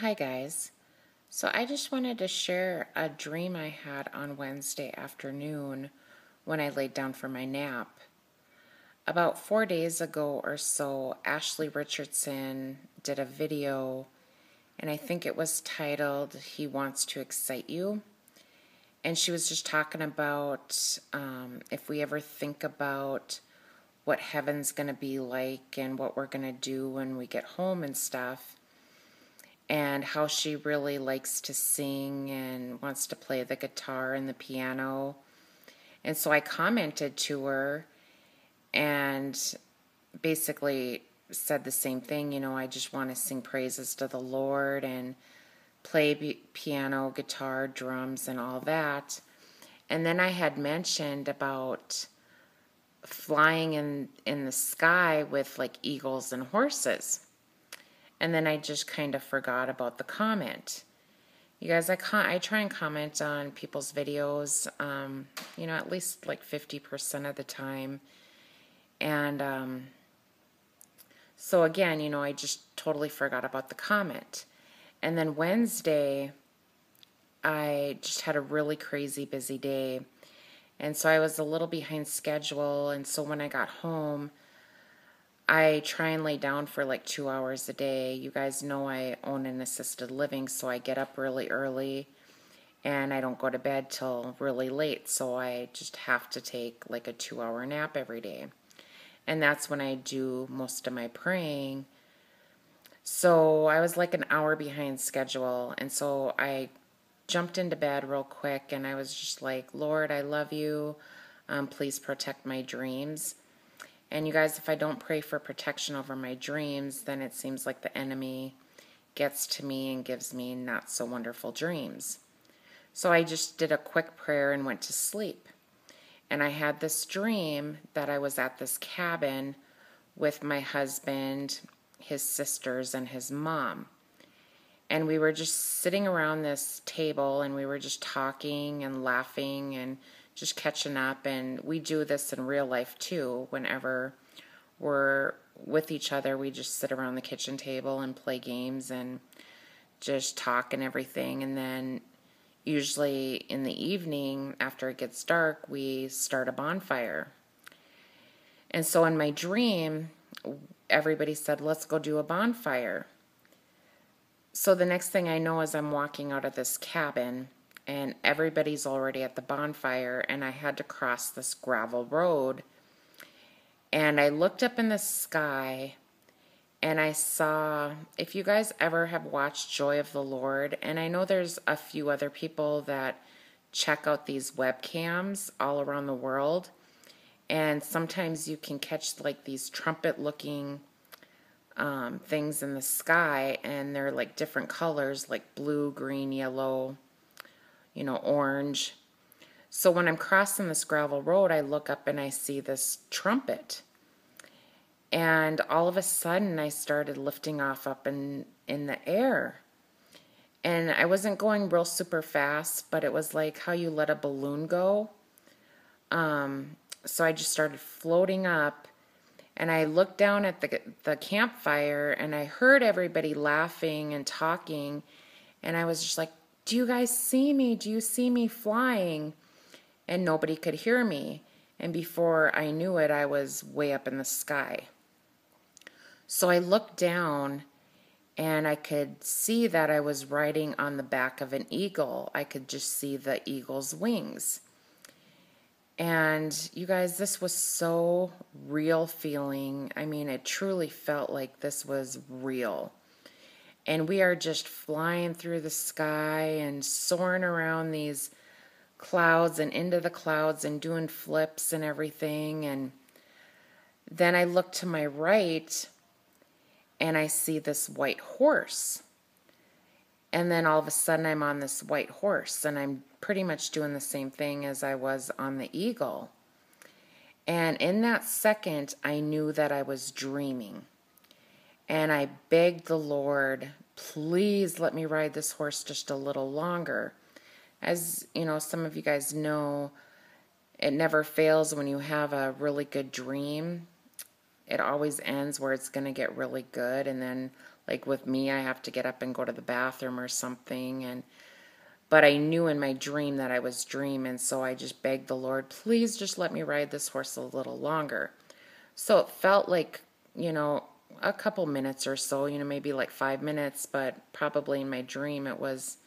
Hi guys. So I just wanted to share a dream I had on Wednesday afternoon when I laid down for my nap. About 4 days ago or so, Ashley Richardson did a video, and I think it was titled, "He Wants to Excite You." And she was just talking about if we ever think about what heaven's going to be like and what we're going to do when we get home and stuff, and how she really likes to sing and wants to play the guitar and the piano. And so I commented to her and basically said the same thing. I just want to sing praises to the Lord and play piano, guitar, drums, and all that. And then I had mentioned about flying in the sky with like eagles and horses. And then I just kind of forgot about the comment. You guys, I try and comment on people's videos, at least like 50% of the time. And so again, I just totally forgot about the comment. And then Wednesday, I just had a really crazy busy day. And so I was a little behind schedule. And so when I got home, I try and lay down for like 2 hours a day. You guys know I own an assisted living, so I get up really early and I don't go to bed till really late. So I just have to take like a 2-hour nap every day. And that's when I do most of my praying. So I was like an hour behind schedule. And so I jumped into bed real quick and I was just like, "Lord, I love you. Please protect my dreams." And you guys, if I don't pray for protection over my dreams, then it seems like the enemy gets to me and gives me not so wonderful dreams. So I just did a quick prayer and went to sleep. And I had this dream that I was at this cabin with my husband, his sisters, and his mom. And we were just sitting around this table and we were just talking and laughing and just catching up. And we do this in real life too. Whenever we're with each other, we just sit around the kitchen table and play games and just talk and everything. And then usually in the evening, after it gets dark, we start a bonfire. And so in my dream, everybody said, "Let's go do a bonfire." So the next thing I know is I'm walking out of this cabin and everybody's already at the bonfire, and I had to cross this gravel road. And I looked up in the sky and I saw, if you guys ever have watched Joy of the Lord, and I know there's a few other people that check out these webcams all around the world, and sometimes you can catch like these trumpet looking things in the sky, and they're like different colors, like blue, green, yellow, orange. So when I'm crossing this gravel road, I look up and I see this trumpet. And all of a sudden, I started lifting off up in the air. And I wasn't going real super fast, but it was like how you let a balloon go. So I just started floating up. And I looked down at the campfire and I heard everybody laughing and talking. And I was just like, "Do you guys see me? Do you see me flying?" And nobody could hear me. And before I knew it, I was way up in the sky. So I looked down and I could see that I was riding on the back of an eagle. I could just see the eagle's wings. And you guys, this was so real feeling. I mean, it truly felt like this was real. And we are just flying through the sky and soaring around these clouds and into the clouds and doing flips and everything. And then I look to my right and I see this white horse. And then all of a sudden I'm on this white horse and I'm pretty much doing the same thing as I was on the eagle. And in that second, I knew that I was dreaming. And I begged the Lord, "Please let me ride this horse just a little longer." As some of you guys know, it never fails when you have a really good dream. it always ends where it's going to get really good. And then, like with me, I have to get up and go to the bathroom or something. But I knew in my dream that I was dreaming, so I just begged the Lord, please just let me ride this horse a little longer. So it felt like, a couple minutes or so, maybe like 5 minutes, but probably in my dream it was,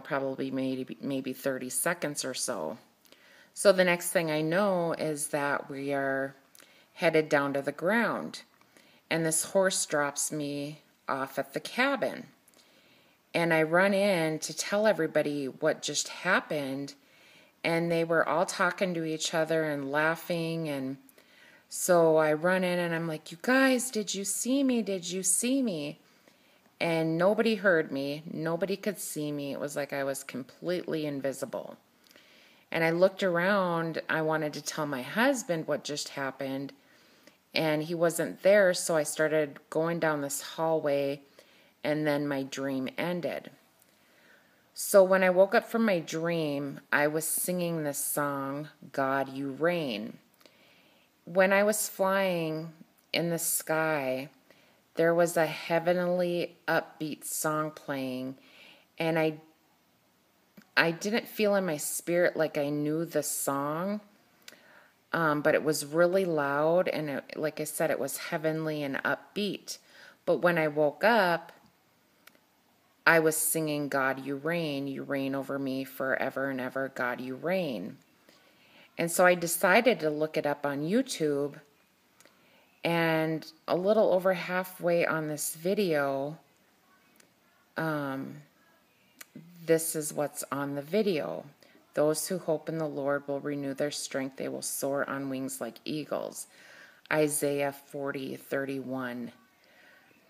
probably maybe 30 seconds or so. So the next thing I know is that we are headed down to the ground, and this horse drops me off at the cabin. And I run in to tell everybody what just happened, and they were all talking to each other and laughing. And so I run in and I'm like, you guys, did you see me? Did you see me? And nobody heard me. Nobody could see me. It was like I was completely invisible. And I looked around. I wanted to tell my husband what just happened, and he wasn't there. So I started going down this hallway, and then my dream ended. So when I woke up from my dream, I was singing this song, God You Reign. When I was flying in the sky, there was a heavenly upbeat song playing, and I didn't feel in my spirit like I knew the song, but it was really loud, and like I said, it was heavenly and upbeat. But when I woke up, I was singing, God You reign over me forever and ever, God You reign. And so I decided to look it up on YouTube, and a little over halfway on this video, this is what's on the video. Those who hope in the Lord will renew their strength. They will soar on wings like eagles. Isaiah 40:31.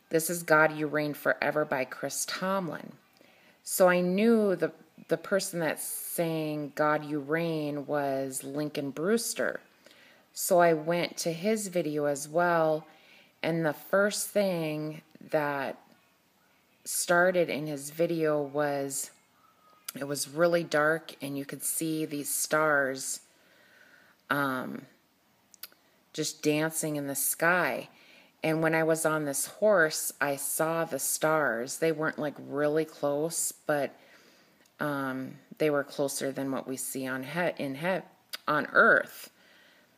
This is God You Reign Forever by Chris Tomlin. So I knew the person that sang God You Reign was Lincoln Brewster. So I went to his video as well, and the first thing that started in his video was, it was really dark, and you could see these stars just dancing in the sky. And when I was on this horse, I saw the stars. They weren't like really close, but they were closer than what we see on Earth.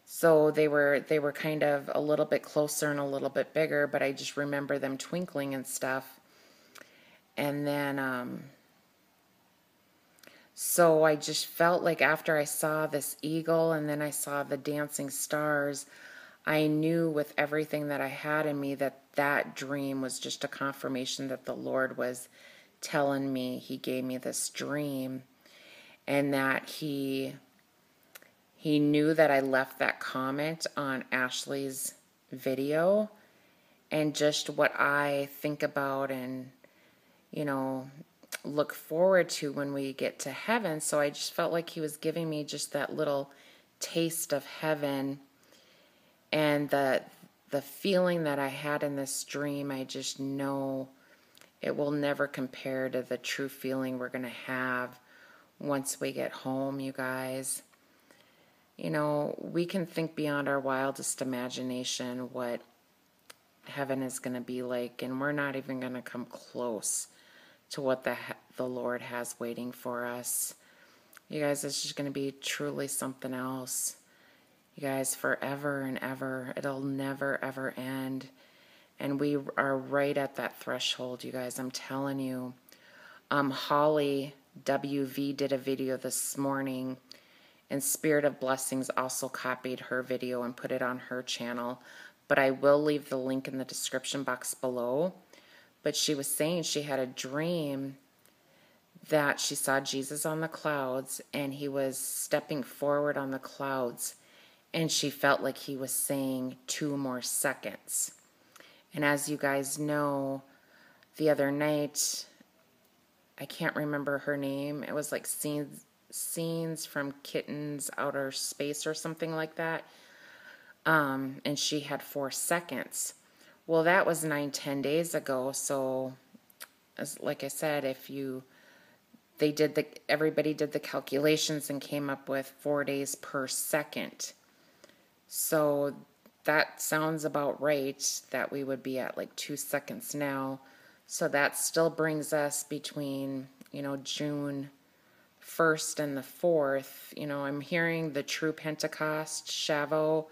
So they were kind of a little bit closer and a little bit bigger, but I just remember them twinkling and stuff. And then so I just felt like after I saw this eagle and then I saw the dancing stars, I knew with everything that I had in me that that dream was just a confirmation that the Lord was telling me. He gave me this dream, and that he knew that I left that comment on Ashley's video, and just what I think about and, look forward to when we get to heaven. So I just felt like he was giving me just that little taste of heaven, and the feeling that I had in this dream, I just know it will never compare to the true feeling we're going to have once we get home, you guys. We can think beyond our wildest imagination what heaven is going to be like, and we're not even going to come close to what the Lord has waiting for us. You guys, it's just going to be truly something else. You guys, forever and ever. It'll never, ever end. And we are right at that threshold, you guys. I'm telling you. Holly WV did a video this morning, and Spirit of Blessings also copied her video and put it on her channel. But I will leave the link in the description box below. But she was saying she had a dream that she saw Jesus on the clouds, and he was stepping forward on the clouds, and she felt like he was saying 2 more seconds. And as you guys know, the other night, I can't remember her name. It was like scenes from Kittens Outer Space or something like that. And she had 4 seconds. Well, that was 9-10 days ago. So, like I said, everybody did the calculations and came up with 4 days per second. So that sounds about right, that we would be at like 2 seconds now. So that still brings us between, June 1st and the 4th. I'm hearing the true Pentecost, Shavuot,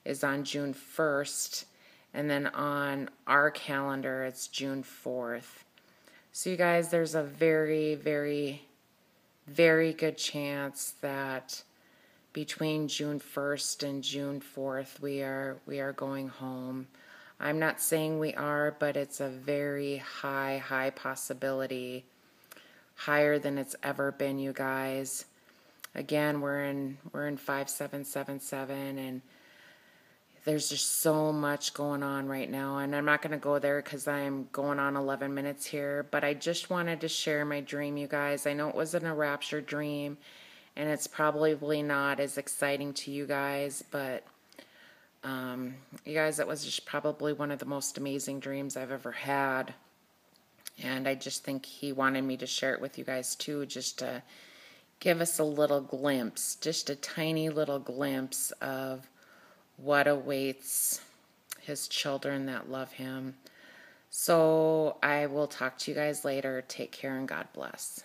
is on June 1st. And then on our calendar, it's June 4th. So you guys, there's a very, very, very good chance that between June 1st and June 4th, we are going home. I'm not saying we are, but it's a very high possibility, higher than it's ever been, you guys. Again, we're in 5777, and there's just so much going on right now, and I'm not going to go there because I'm going on 11 minutes here, but I just wanted to share my dream, you guys. I know it wasn't a rapture dream, and it's probably not as exciting to you guys, but you guys, it was just probably one of the most amazing dreams I've ever had, and I just think he wanted me to share it with you guys too, just to give us a little glimpse, just a tiny little glimpse of what awaits his children that love him. So I will talk to you guys later. Take care and God bless.